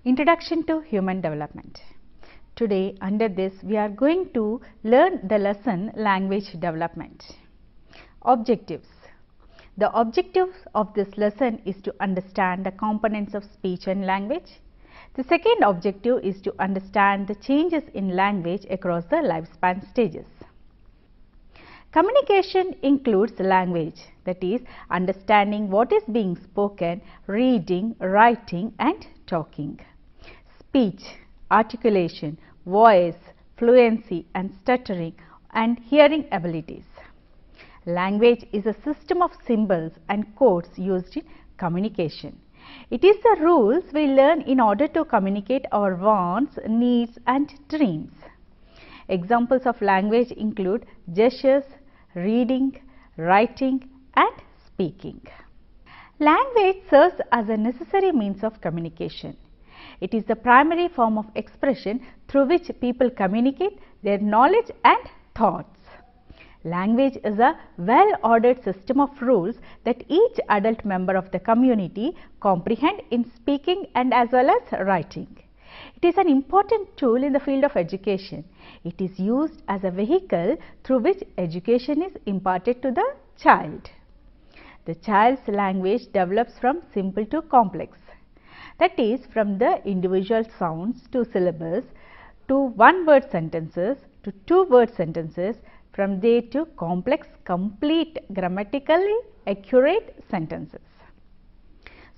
Introduction to Human Development. Today under this we are going to learn the lesson Language Development. Objectives. The objectives of this lesson is to understand the components of speech and language. The second objective is to understand the changes in language across the lifespan stages. Communication includes language, that is, understanding what is being spoken, reading, writing and talking. Speech, articulation, voice, fluency and stuttering and hearing abilities. Language is a system of symbols and codes used in communication. It is the rules we learn in order to communicate our wants, needs and dreams. Examples of language include gestures, reading, writing and speaking. Language serves as a necessary means of communication. It is the primary form of expression through which people communicate their knowledge and thoughts. Language is a well-ordered system of rules that each adult member of the community comprehend in speaking and as well as writing. It is an important tool in the field of education. It is used as a vehicle through which education is imparted to the child. The child's language develops from simple to complex. That is, from the individual sounds to syllables, to one-word sentences, to two-word sentences, from there to complex, complete, grammatically accurate sentences.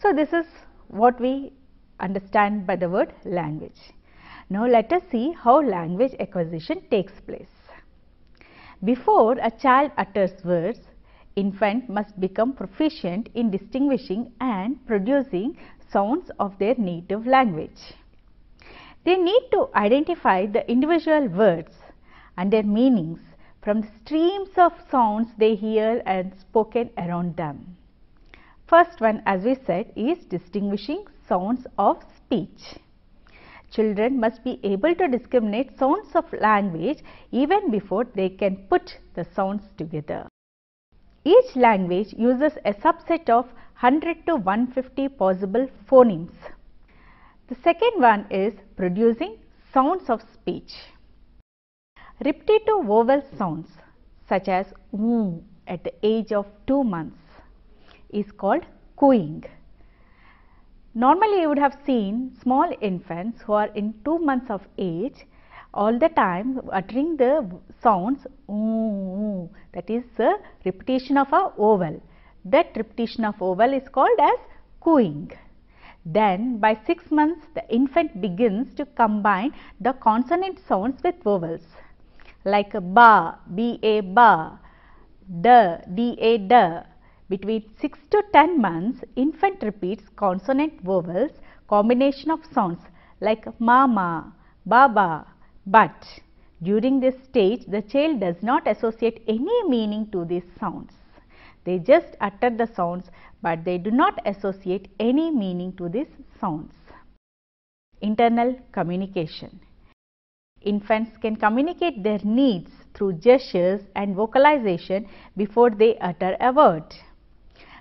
So, this is what we understand by the word language. Now, let us see how language acquisition takes place. Before a child utters words, infant must become proficient in distinguishing and producing sounds of their native language. They need to identify the individual words and their meanings from the streams of sounds they hear and spoken around them. First one, as we said, is distinguishing sounds of speech. Children must be able to discriminate sounds of language even before they can put the sounds together. Each language uses a subset of 100 to 150 possible phonemes. The second one is producing sounds of speech. Repetitive vowel sounds such as at the age of 2 months is called cooing. Normally, you would have seen small infants who are in 2 months of age all the time uttering the sounds that is the repetition of a vowel. That repetition of vowel is called as cooing. Then by 6 months the infant begins to combine the consonant sounds with vowels like ba, ba, ba, da, da, da. Between 6 to 10 months, infant repeats consonant vowels combination of sounds like mama, baba, but. During this stage, the child does not associate any meaning to these sounds. They just utter the sounds, but they do not associate any meaning to these sounds. Internal communication. Infants can communicate their needs through gestures and vocalization before they utter a word.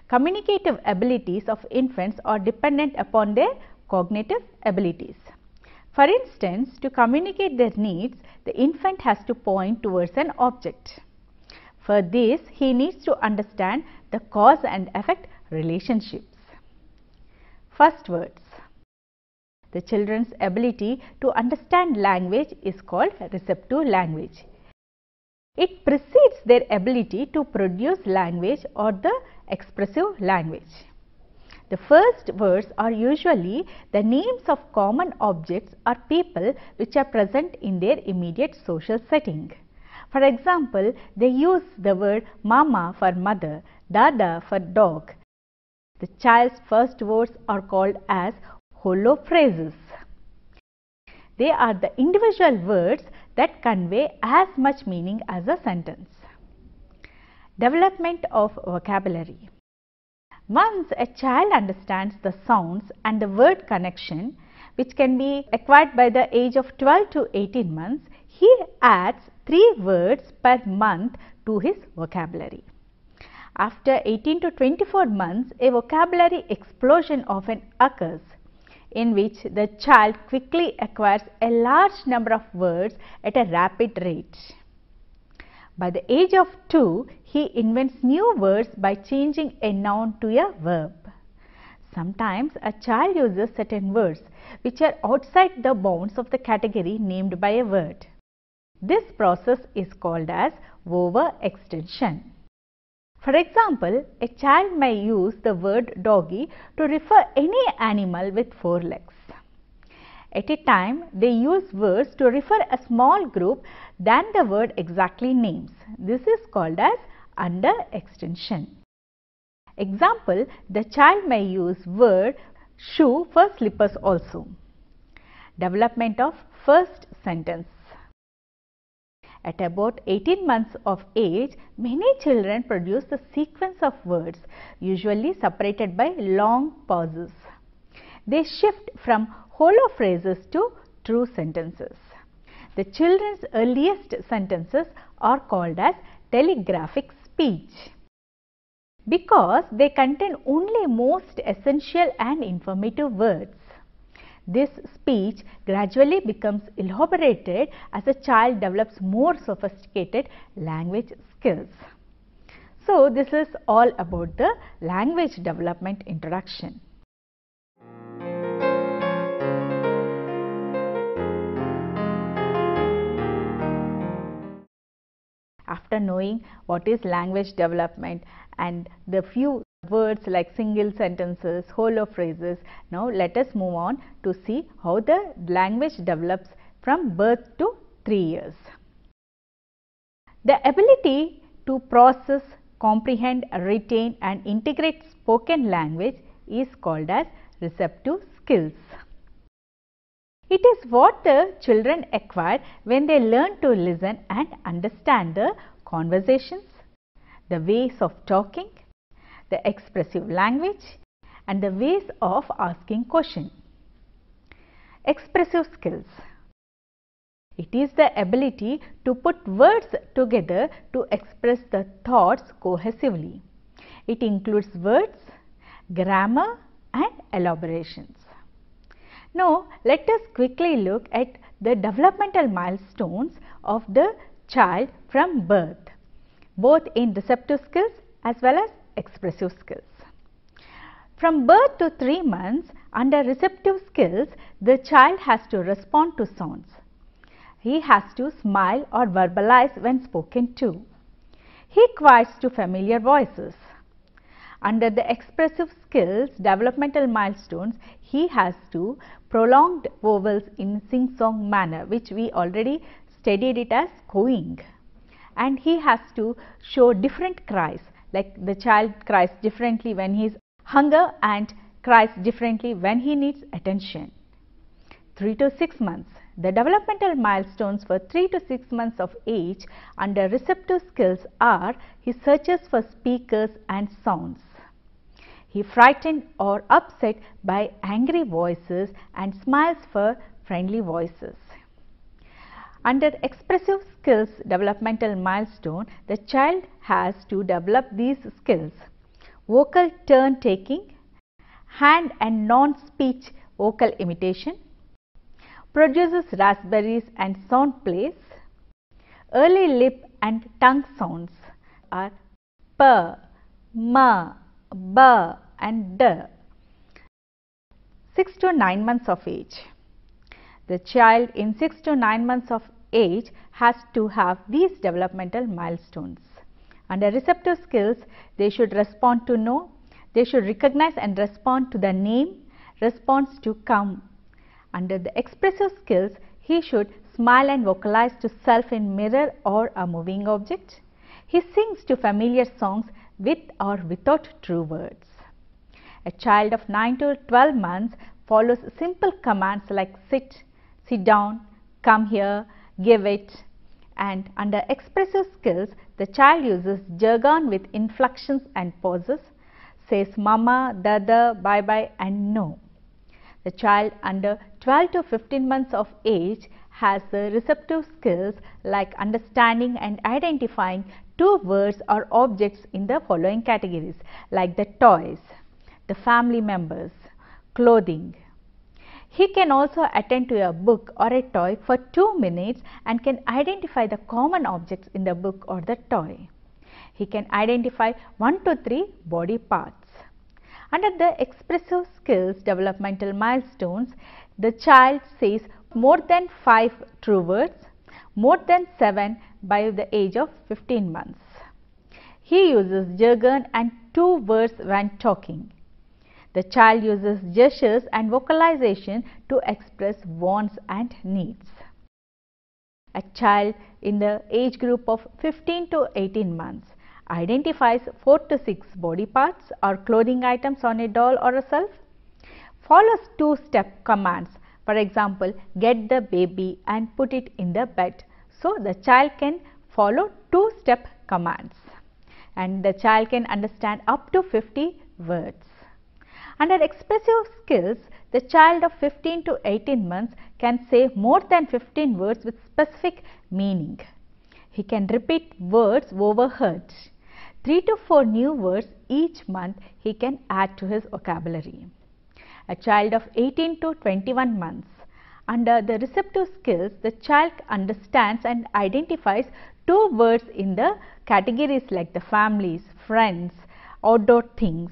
Communicative abilities of infants are dependent upon their cognitive abilities. For instance, to communicate their needs, the infant has to point towards an object. For this, he needs to understand the cause and effect relationships. First words. The children's ability to understand language is called receptive language. It precedes their ability to produce language or the expressive language. The first words are usually the names of common objects or people which are present in their immediate social setting. For example, they use the word mama for mother, dada for dog. The child's first words are called as hollow phrases. They are the individual words that convey as much meaning as a sentence. Development of vocabulary. Once a child understands the sounds and the word connection, which can be acquired by the age of 12 to 18 months, he adds 3 words per month to his vocabulary. After 18 to 24 months, a vocabulary explosion often occurs. in which the child quickly acquires a large number of words at a rapid rate. By the age of 2, he invents new words by changing a noun to a verb. Sometimes a child uses certain words which are outside the bounds of the category named by a word. This process is called as overextension. For example, a child may use the word doggy to refer any animal with 4 legs. At a time, they use words to refer a small group than the word exactly names. This is called as underextension. Example, the child may use word shoe for slippers also. Development of first sentence. At about 18 months of age, many children produce a sequence of words, usually separated by long pauses. They shift from hollow phrases to true sentences. The children's earliest sentences are called as telegraphic speech because they contain only most essential and informative words. This speech gradually becomes elaborated as a child develops more sophisticated language skills. So, this is all about the language development introduction. After knowing what is language development and the few words like single sentences, hollow phrases, now let us move on to see how the language develops from birth to 3 years. The ability to process, comprehend, retain and integrate spoken language is called as receptive skills. It is what the children acquire when they learn to listen and understand the conversations, the ways of talking, the expressive language and the ways of asking questions. Expressive skills. It is the ability to put words together to express the thoughts cohesively. It includes words, grammar and elaborations. Now, let us quickly look at the developmental milestones of the child from birth, both in receptive skills as well as expressive skills. From birth to 3 months, under receptive skills, the child has to respond to sounds. He has to smile or verbalize when spoken to. He quiets to familiar voices. Under the expressive skills developmental milestones, he has to prolonged vowels in sing-song manner, which we already studied it as cooing. And he has to show different cries, like the child cries differently when he is hunger and cries differently when he needs attention. 3 to 6 months. The developmental milestones for 3 to 6 months of age under receptive skills are he searches for speakers and sounds. He frightened or upset by angry voices and smiles for friendly voices. Under expressive skills developmental milestone, the child has to develop these skills: vocal turn taking, hand and non-speech vocal imitation, produces raspberries and sound plays. Early lip and tongue sounds are p, ma, ba and d. 6 to 9 months of age. The child in 6 to 9 months of age has to have these developmental milestones. Under receptive skills, they should respond to no, they should recognize and respond to the name, response to come. Under the expressive skills, he should smile and vocalize to self in mirror or a moving object. He sings to familiar songs with or without true words. A child of 9 to 12 months follows simple commands like sit, sit down, come here, give it. And under expressive skills, the child uses jargon with inflections and pauses, says mama, dada, bye bye and no. The child under 12 to 15 months of age has the receptive skills like understanding and identifying two words or objects in the following categories, like the toys, the family members, clothing. He can also attend to a book or a toy for 2 minutes and can identify the common objects in the book or the toy. He can identify 1 to 3 body parts. Under the expressive skills developmental milestones, the child says more than 5 true words, more than 7 by the age of 15 months. He uses jargon and 2 words when talking. The child uses gestures and vocalization to express wants and needs. A child in the age group of 15 to 18 months identifies 4 to 6 body parts or clothing items on a doll or a shelf, follows 2-step commands. For example, get the baby and put it in the bed. So, the child can follow 2-step commands and the child can understand up to 50 words. Under expressive skills, the child of 15 to 18 months can say more than 15 words with specific meaning. He can repeat words overheard. 3 to 4 new words each month he can add to his vocabulary. A child of 18 to 21 months. Under the receptive skills, the child understands and identifies 2 words in the categories like the families, friends, outdoor things.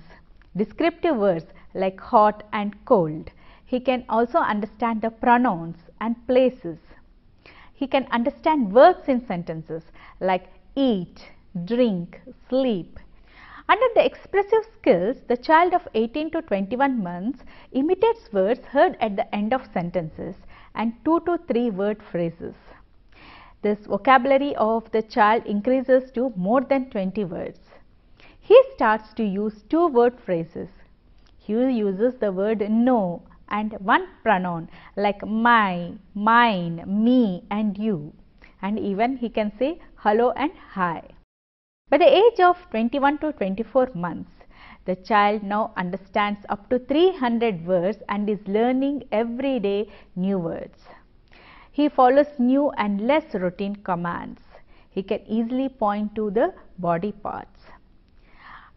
Descriptive words like hot and cold. He can also understand the pronouns and places. He can understand verbs in sentences like eat, drink, sleep. Under the expressive skills, the child of 18 to 21 months imitates words heard at the end of sentences and 2 to 3 word phrases. This vocabulary of the child increases to more than 20 words. He starts to use 2 word phrases. He uses the word no and 1 pronoun like my, mine, me and you, and even he can say hello and hi. By the age of 21 to 24 months, the child now understands up to 300 words and is learning every day new words. He follows new and less routine commands. He can easily point to the body parts.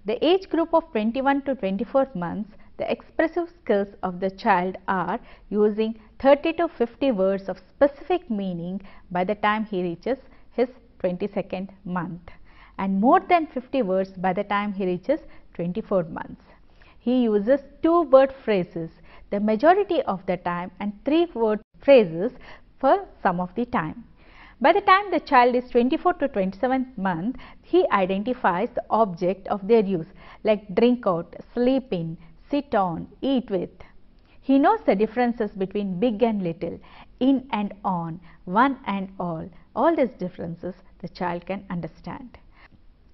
The age group of 21 to 24 months, the expressive skills of the child are using 30 to 50 words of specific meaning by the time he reaches his 22nd month, and more than 50 words by the time he reaches 24 months. He uses 2 word phrases the majority of the time and 3 word phrases for some of the time. By the time the child is 24 to 27 month, he identifies the object of their use like drink out, sleep in, sit on, eat with. He knows the differences between big and little, in and on, one and all. All these differences the child can understand.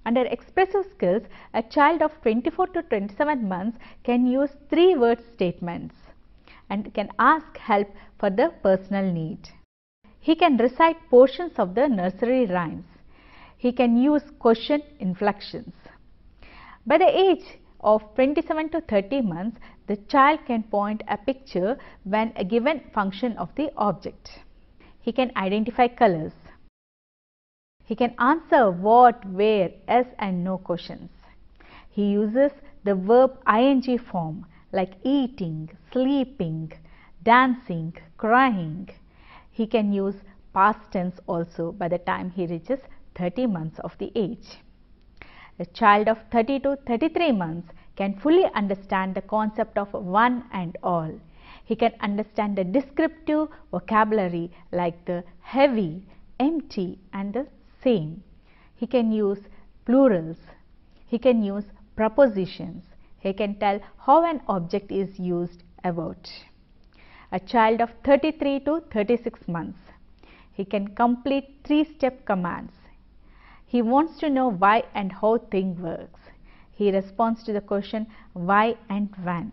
Under expressive skills, a child of 24 to 27 months can use 3 word statements and can ask help for the personal need. He can recite portions of the nursery rhymes. He can use question inflections. By the age of 27 to 30 months, the child can point a picture when a given function of the object. He can identify colors. He can answer what, where, yes and no questions. He uses the verb ing form like eating, sleeping, dancing, crying. He can use past tense also by the time he reaches 30 months of the age. A child of 30 to 33 months can fully understand the concept of one and all. He can understand the descriptive vocabulary like the heavy, empty and the same. He can use plurals. He can use prepositions. He can tell how an object is used about. A child of 33 to 36 months, he can complete 3-step commands. He wants to know why and how thing works. He responds to the question why and when.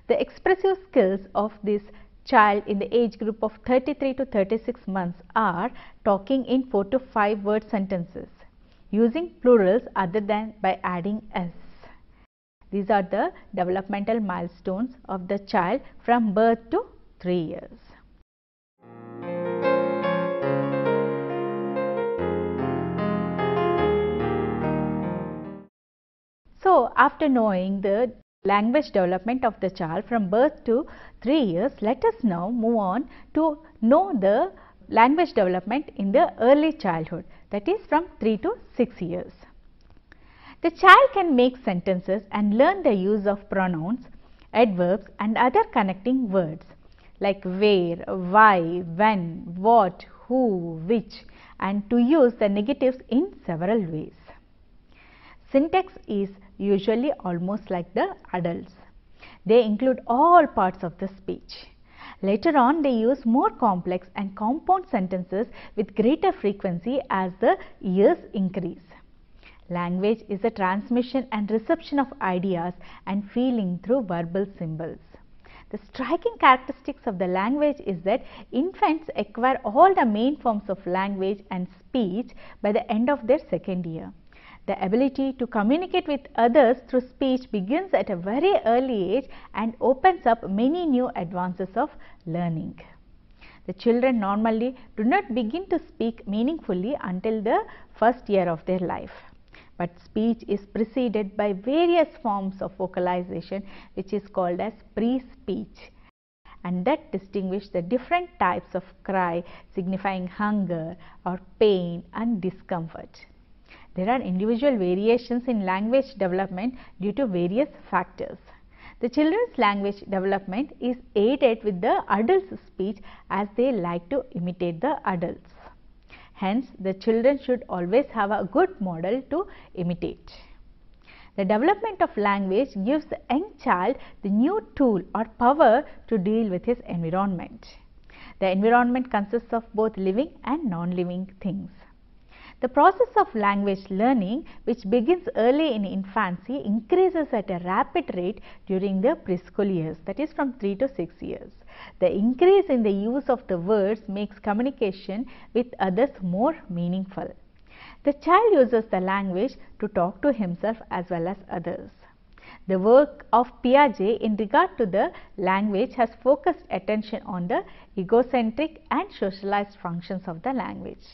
The expressive skills of this child in the age group of 33 to 36 months are talking in 4 to 5 word sentences, using plurals other than by adding s. These are the developmental milestones of the child from birth to 3 years. So, after knowing the language development of the child from birth to 3 years, let us now move on to know the language development in the early childhood, that is from 3 to 6 years. The child can make sentences and learn the use of pronouns, adverbs and other connecting words like where, why, when, what, who, which, and to use the negatives in several ways. Syntax is usually almost like the adults. They include all parts of the speech. Later on, they use more complex and compound sentences with greater frequency as the years increase. Language is the transmission and reception of ideas and feeling through verbal symbols. The striking characteristics of the language is that infants acquire all the main forms of language and speech by the end of their second year. The ability to communicate with others through speech begins at a very early age and opens up many new advances of learning. The children normally do not begin to speak meaningfully until the first year of their life. But speech is preceded by various forms of vocalization which is called as pre-speech, and that distinguish the different types of cry signifying hunger or pain and discomfort. There are individual variations in language development due to various factors. The children's language development is aided with the adults' speech as they like to imitate the adults. Hence, the children should always have a good model to imitate. The development of language gives the young child the new tool or power to deal with his environment. The environment consists of both living and non-living things. The process of language learning, which begins early in infancy, increases at a rapid rate during the preschool years, that is from 3 to 6 years. The increase in the use of the words makes communication with others more meaningful. The child uses the language to talk to himself as well as others. The work of Piaget in regard to the language has focused attention on the egocentric and socialized functions of the language.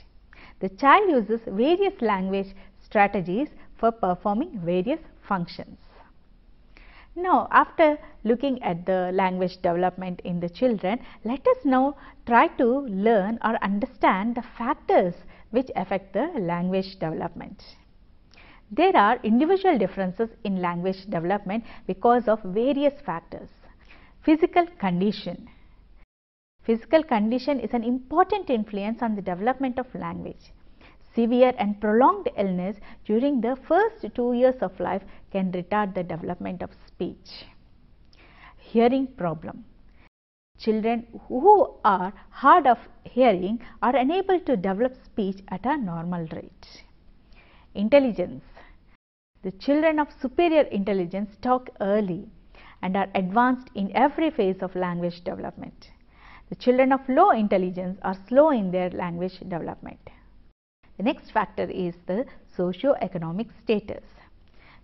The child uses various language strategies for performing various functions. Now, after looking at the language development in the children, let us now try to learn or understand the factors which affect the language development. There are individual differences in language development because of various factors. Physical condition. Physical condition is an important influence on the development of language. Severe and prolonged illness during the first 2 years of life can retard the development of speech. Hearing problem. Children who are hard of hearing are unable to develop speech at a normal rate. Intelligence. The children of superior intelligence talk early and are advanced in every phase of language development. The children of low intelligence are slow in their language development. The next factor is the socio-economic status.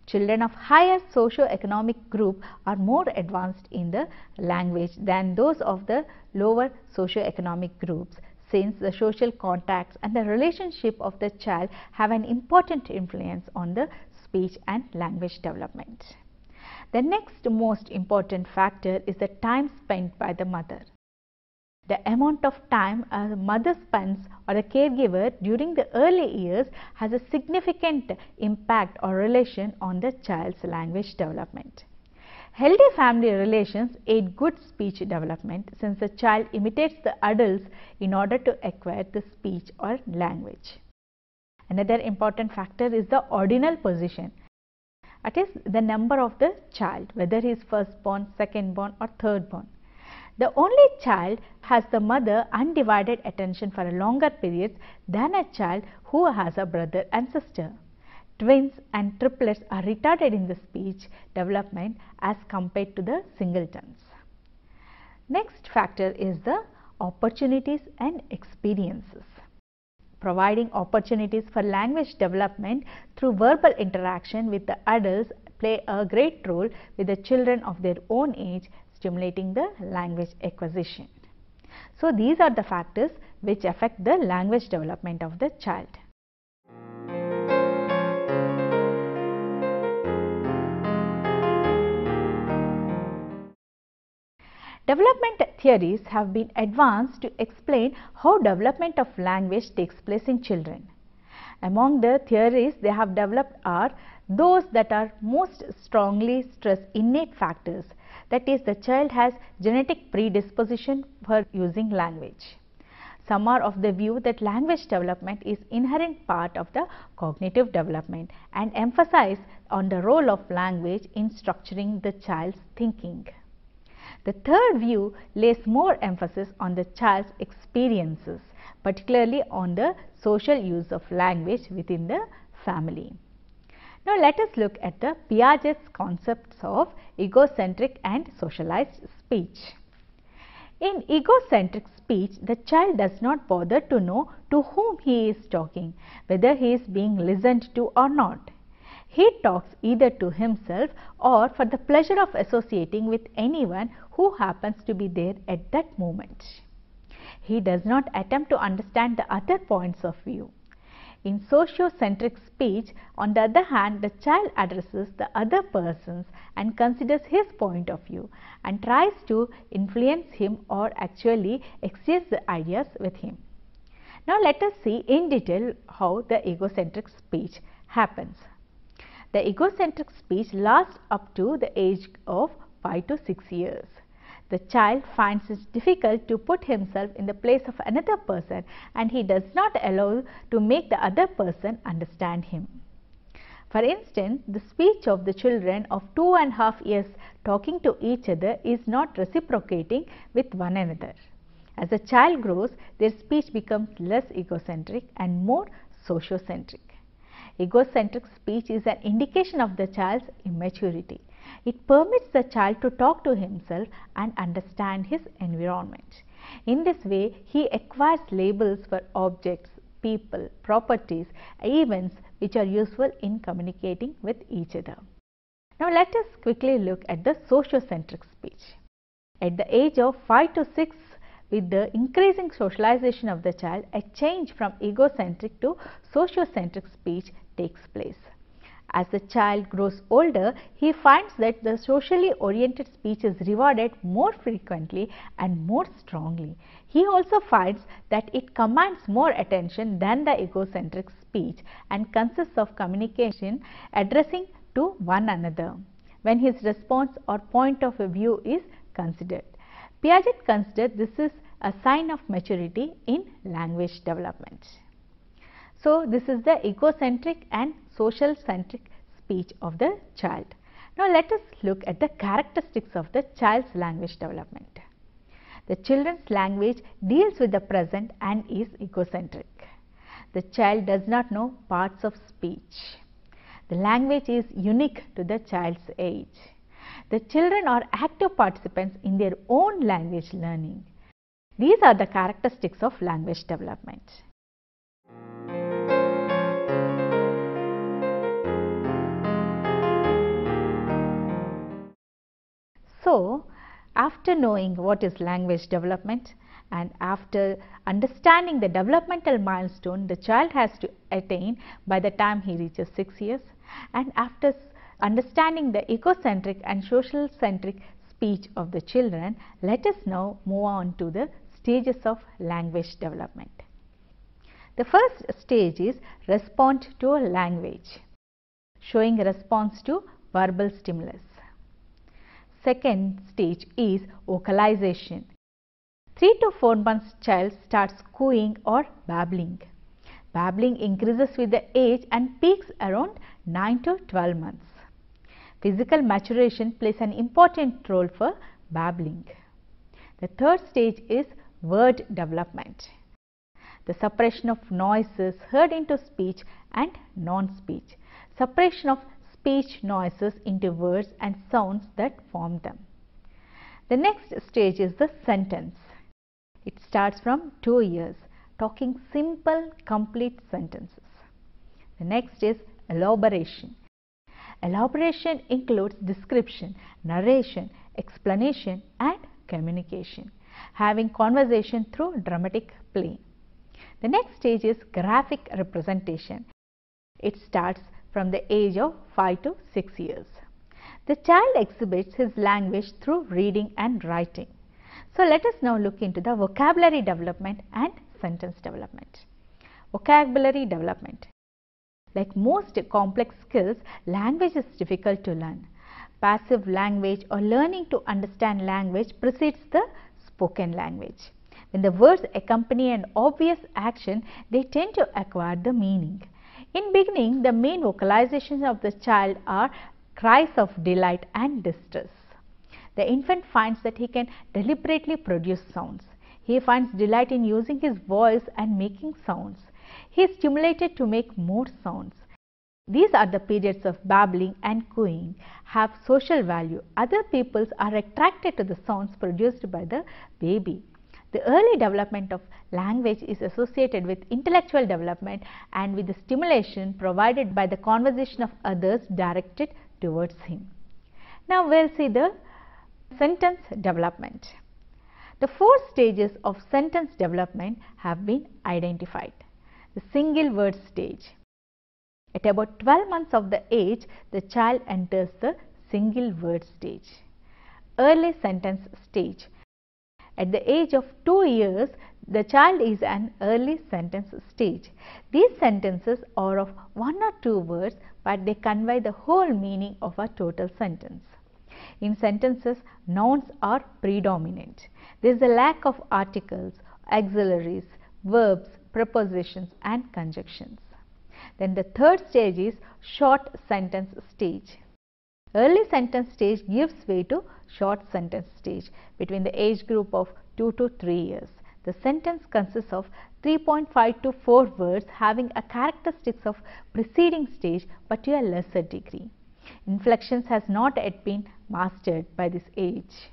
Children of higher socio-economic group are more advanced in the language than those of the lower socio-economic groups, since the social contacts and the relationship of the child have an important influence on the speech and language development. The next most important factor is the time spent by the mother. The amount of time a mother spends or a caregiver during the early years has a significant impact or relation on the child's language development. Healthy family relations aid good speech development, since the child imitates the adults in order to acquire the speech or language. Another important factor is the ordinal position. That is the number of the child, whether he is firstborn, secondborn or thirdborn. The only child has the mother undivided attention for a longer period than a child who has a brother and sister. Twins and triplets are retarded in the speech development as compared to the singletons. Next factor is the opportunities and experiences. Providing opportunities for language development through verbal interaction with the adults play a great role with the children of their own age, stimulating the language acquisition. So, these are the factors which affect the language development of the child. Development theories have been advanced to explain how development of language takes place in children. Among the theories they have developed are those that are most strongly stress innate factors, that is, the child has genetic predisposition for using language. Some are of the view that language development is inherent part of the cognitive development and emphasize on the role of language in structuring the child's thinking. The third view lays more emphasis on the child's experiences, particularly on the social use of language within the family. Now let us look at the Piaget's concepts of egocentric and socialized speech. In egocentric speech, the child does not bother to know to whom he is talking, whether he is being listened to or not. He talks either to himself or for the pleasure of associating with anyone who happens to be there at that moment. He does not attempt to understand the other points of view. In sociocentric speech, on the other hand, the child addresses the other persons and considers his point of view and tries to influence him or actually exchange the ideas with him. Now let us see in detail how the egocentric speech happens. The egocentric speech lasts up to the age of 5 to 6 years. The child finds it difficult to put himself in the place of another person and he does not allow to make the other person understand him. For instance, the speech of the children of 2.5 years talking to each other is not reciprocating with one another. As the child grows, their speech becomes less egocentric and more sociocentric. Egocentric speech is an indication of the child's immaturity. It permits the child to talk to himself and understand his environment. In this way, he acquires labels for objects, people, properties, events which are useful in communicating with each other. Now let us quickly look at the sociocentric speech. At the age of 5 to 6, with the increasing socialization of the child, a change from egocentric to sociocentric speech takes place. As the child grows older, he finds that the socially oriented speech is rewarded more frequently and more strongly. He also finds that it commands more attention than the egocentric speech and consists of communication addressing to one another when his response or point of view is considered. Piaget considered this is a sign of maturity in language development. So this is the egocentric and social centric speech of the child. Now let us look at the characteristics of the child's language development. The children's language deals with the present and is egocentric. The child does not know parts of speech. The language is unique to the child's age. The children are active participants in their own language learning. These are the characteristics of language development. So, after knowing what is language development and after understanding the developmental milestone the child has to attain by the time he reaches 6 years, and after understanding the egocentric and social centric speech of the children, let us now move on to the stages of language development. The first stage is respond to a language, showing response to verbal stimulus. Second stage is vocalization. 3 to 4 months child starts cooing or babbling. Babbling increases with the age and peaks around 9 to 12 months. Physical maturation plays an important role for babbling. The third stage is word development. The separation of noises heard into speech and non-speech. Separation of speech noises into words and sounds that form them. The next stage is the sentence. It starts from 2 years, talking simple, complete sentences. The next is elaboration. Elaboration includes description, narration, explanation and communication, having conversation through dramatic play. The next stage is graphic representation. It starts from the age of 5 to 6 years. The child exhibits his language through reading and writing. So let us now look into the vocabulary development and sentence development. Vocabulary development. Like most complex skills, language is difficult to learn. Passive language or learning to understand language precedes the spoken language. When the words accompany an obvious action, they tend to acquire the meaning. In beginning, the main vocalizations of the child are cries of delight and distress. The infant finds that he can deliberately produce sounds. He finds delight in using his voice and making sounds. He is stimulated to make more sounds. These are the periods of babbling and cooing, have social value. Other peoples are attracted to the sounds produced by the baby. The early development of language is associated with intellectual development and with the stimulation provided by the conversation of others directed towards him. Now we will see the sentence development. The 4 stages of sentence development have been identified. The single word stage. At about 12 months of the age, the child enters the single word stage. Early sentence stage. At the age of 2 years, the child is an early sentence stage. These sentences are of 1 or 2 words, but they convey the whole meaning of a total sentence. In sentences, nouns are predominant. There is a lack of articles, auxiliaries, verbs, prepositions and conjunctions. Then the 3rd stage is short sentence stage. Early sentence stage gives way to short sentence stage between the age group of 2 to 3 years. The sentence consists of 3.5 to 4 words having a characteristics of preceding stage but to a lesser degree. Inflections has not yet been mastered by this age.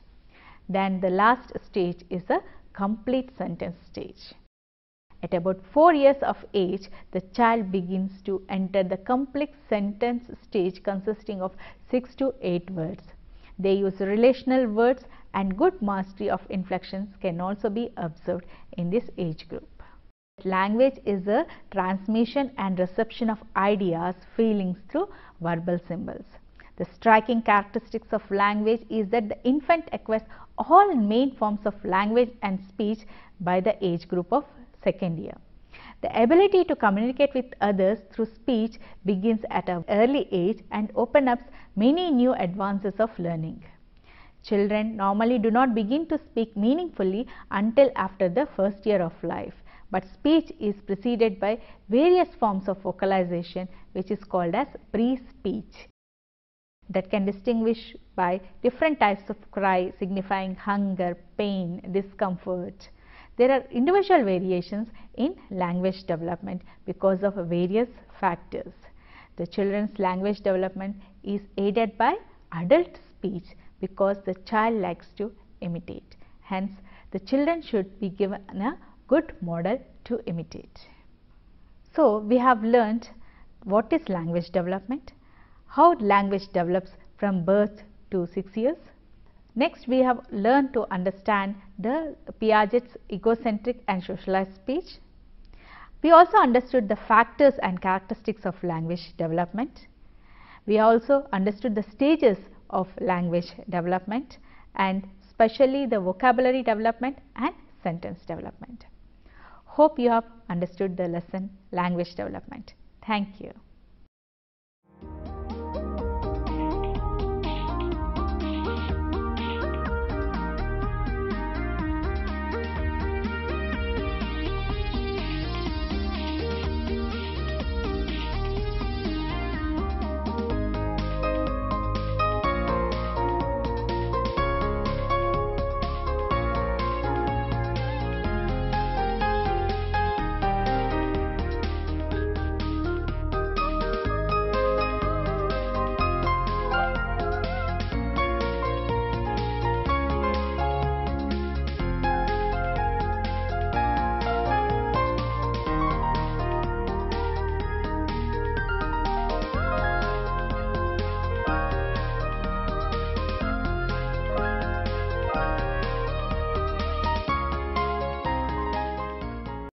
Then the last stage is the complete sentence stage. At about 4 years of age, the child begins to enter the complete sentence stage consisting of 6 to 8 words. They use relational words and good mastery of inflections can also be observed in this age group. Language is a transmission and reception of ideas, feelings through verbal symbols. The striking characteristics of language is that the infant acquires all main forms of language and speech by the age group of 2nd year. The ability to communicate with others through speech begins at an early age and opens up many new advances of learning. Children normally do not begin to speak meaningfully until after the 1st year of life, but speech is preceded by various forms of vocalization which is called as pre-speech, that can distinguish by different types of cry signifying hunger, pain, discomfort. There are individual variations in language development because of various factors. The children's language development is aided by adult speech because the child likes to imitate. Hence, the children should be given a good model to imitate. So, we have learnt what is language development, how language develops from birth to 6 years. Next, we have learned to understand the Piaget's egocentric and socialized speech. We also understood the factors and characteristics of language development. We also understood the stages of language development and especially the vocabulary development and sentence development. Hope you have understood the lesson language development. Thank you.